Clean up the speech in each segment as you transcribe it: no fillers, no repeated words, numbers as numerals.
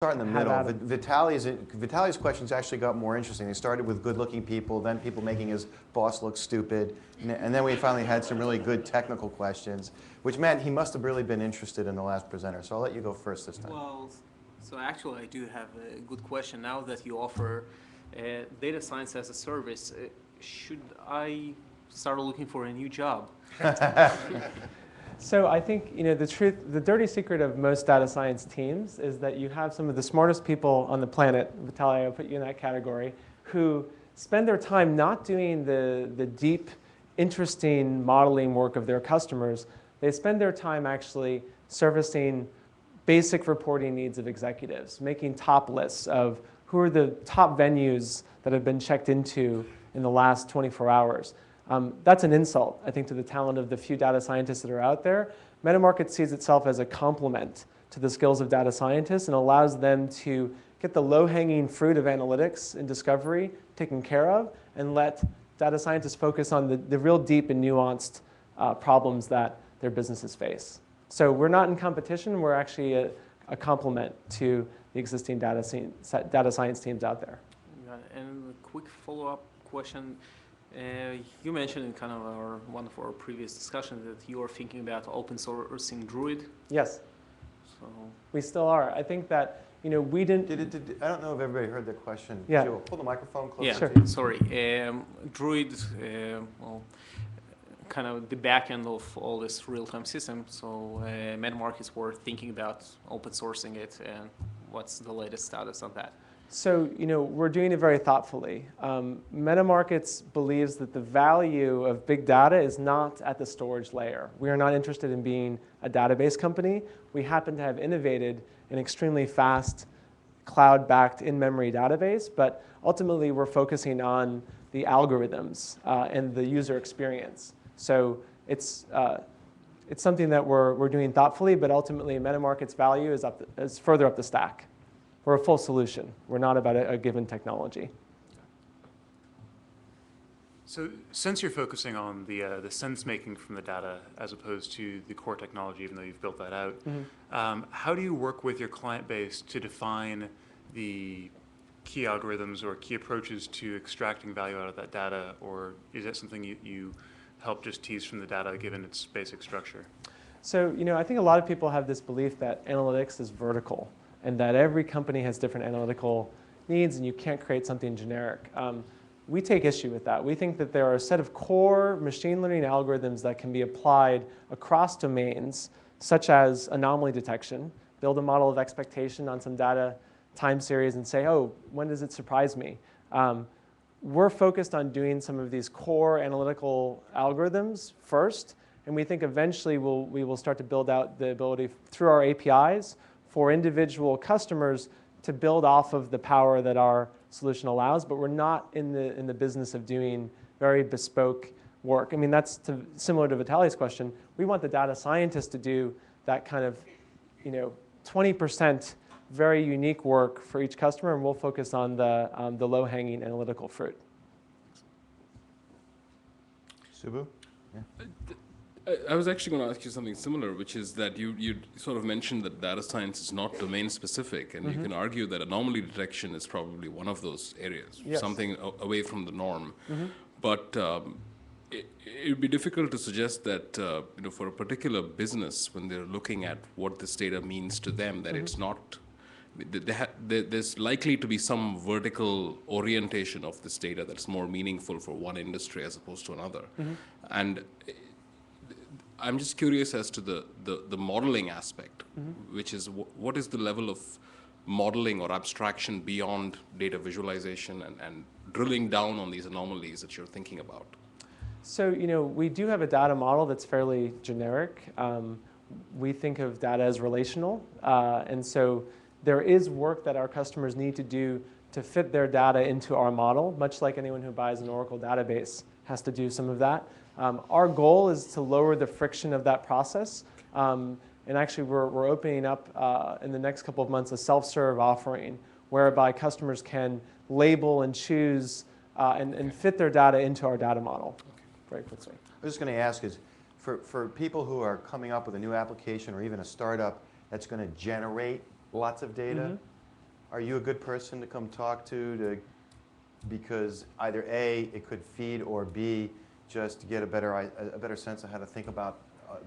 Start in the have middle. Adam. Vitali's questions actually got more interesting. They started with good-looking people, then people making his boss look stupid, and then we finally had some really good technical questions, which meant he must have really been interested in the last presenter. So I'll let you go first this time. Well, so actually I do have a good question. Now that you offer data science as a service, should I start looking for a new job? So I think the dirty secret of most data science teams is that you have some of the smartest people on the planet, Vitaly, I'll put you in that category, who spend their time not doing the deep, interesting modeling work of their customers. They spend their time actually servicing basic reporting needs of executives, making top lists of who are the top venues that have been checked into in the last 24 hours. That's an insult, I think, to the talent of the few data scientists that are out there. ITMetaMarkets sees itself as a complement to the skills of data scientists and allows them to get the low-hanging fruit of analytics and discovery taken care of and let data scientists focus on the real deep and nuanced problems that their businesses face. So we're not in competition. We're actually a complement to the existing data science teams out there. And a quick follow-up question. You mentioned in kind of one of our previous discussions that you are thinking about open sourcing Druid. Yes. So we still are. I think that we didn't. I don't know if everybody heard the question. Yeah. Joe, pull the microphone closer. yeah, to Sure. you. sorry. Druid, well, kind of the back end of all this real-time system. So ITMetaMarkets were thinking about open sourcing it, and what's the latest status on that? So we're doing it very thoughtfully. ITMetaMarkets believes that the value of big data is not at the storage layer. We are not interested in being a database company. We happen to have innovated an extremely fast cloud-backed in-memory database, but ultimately we're focusing on the algorithms and the user experience. So it's something that we're doing thoughtfully, but ultimately ITMetaMarkets' value is further up the stack. We're a full solution. We're not about a given technology. So since you're focusing on the sense making from the data as opposed to the core technology, even though you've built that out, how do you work with your client base to define the key algorithms or key approaches to extracting value out of that data, or is that something you help just tease from the data given its basic structure? So I think a lot of people have this belief that analytics is vertical and that every company has different analytical needs and you can't create something generic. We take issue with that. We think that there are a set of core machine learning algorithms that can be applied across domains, such as anomaly detection, build a model of expectation on some data time series and say, oh, when does it surprise me? We're focused on doing some of these core analytical algorithms first, and we think eventually we will start to build out the ability through our APIs for individual customers to build off of the power that our solution allows, but we're not in the business of doing very bespoke work. I mean, that's similar to Vitaly's question. We want the data scientists to do that kind of 20% very unique work for each customer, and we'll focus on the low-hanging analytical fruit. Subbu? Yeah. I was actually going to ask you something similar, which is that you sort of mentioned that data science is not domain specific, and you can argue that anomaly detection is probably one of those areas, Yes. something away from the norm. But it would be difficult to suggest that for a particular business, when they're looking at what this data means to them, that it's not. There's likely to be some vertical orientation of this data that's more meaningful for one industry as opposed to another, and I'm just curious as to the modeling aspect, which is what is the level of modeling or abstraction beyond data visualization and drilling down on these anomalies that you're thinking about? So we do have a data model that's fairly generic. We think of data as relational, and so there is work that our customers need to do to fit their data into our model, much like anyone who buys an Oracle database has to do some of that. Our goal is to lower the friction of that process. And actually, we're opening up in the next couple of months a self-serve offering whereby customers can label and choose and fit their data into our data model very quickly. I was just going to ask is, for people who are coming up with a new application or even a startup that's going to generate lots of data, are you a good person to come talk to because either A, it could feed, or B, just to get a better sense of how to think about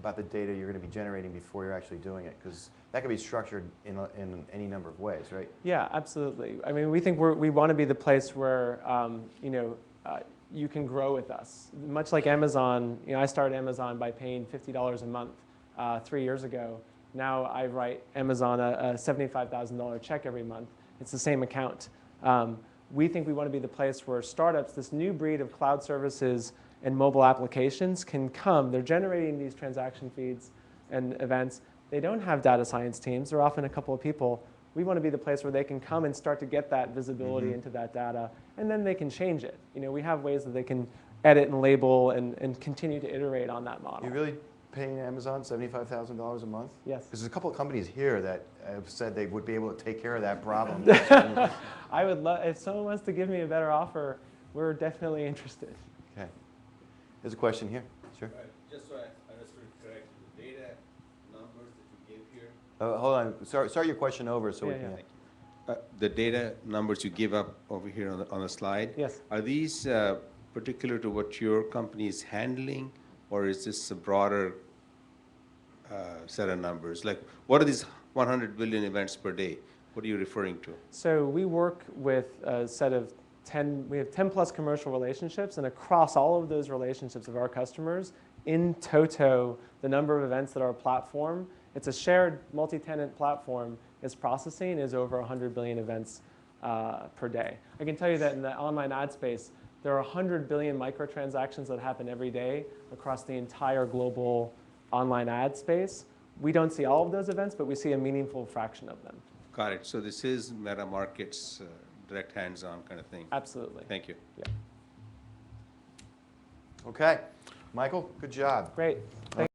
the data you're going to be generating before you're actually doing it? Because that could be structured in any number of ways, right? Yeah, absolutely. I mean, we think we want to be the place where you can grow with us. Much like Amazon, I started Amazon by paying $50 a month 3 years ago. Now I write Amazon a $75,000 check every month. It's the same account. We think we want to be the place where startups, this new breed of cloud services and mobile applications can come. They're generating these transaction feeds and events. They don't have data science teams. They're often a couple of people. We want to be the place where they can come and start to get that visibility into that data, and then they can change it. We have ways that they can edit and label and continue to iterate on that model. You really paying Amazon $75,000 a month? Yes. Because there's a couple of companies here that have said they would be able to take care of that problem. I would love, if someone wants to give me a better offer, we're definitely interested. Okay. There's a question here. Sure. Right. Just so I understood correctly, the data numbers that you give here. Hold on. Start your question over so we can. The data numbers you give up over here on the slide. Yes. Are these particular to what your company is handling, or is this a broader set of numbers? Like, what are these 100 billion events per day? What are you referring to? So we work with a set of 10, we have 10 plus commercial relationships, and across all of those relationships of our customers, in toto, the number of events that our platform, it's a shared multi-tenant platform, is processing is over 100 billion events per day. I can tell you that in the online ad space, there are 100 billion microtransactions that happen every day across the entire global online ad space. We don't see all of those events, but we see a meaningful fraction of them. Got it. So this is ITMetaMarkets, direct hands-on kind of thing. Absolutely. Thank you. Yeah. Okay. Michael, good job. Great.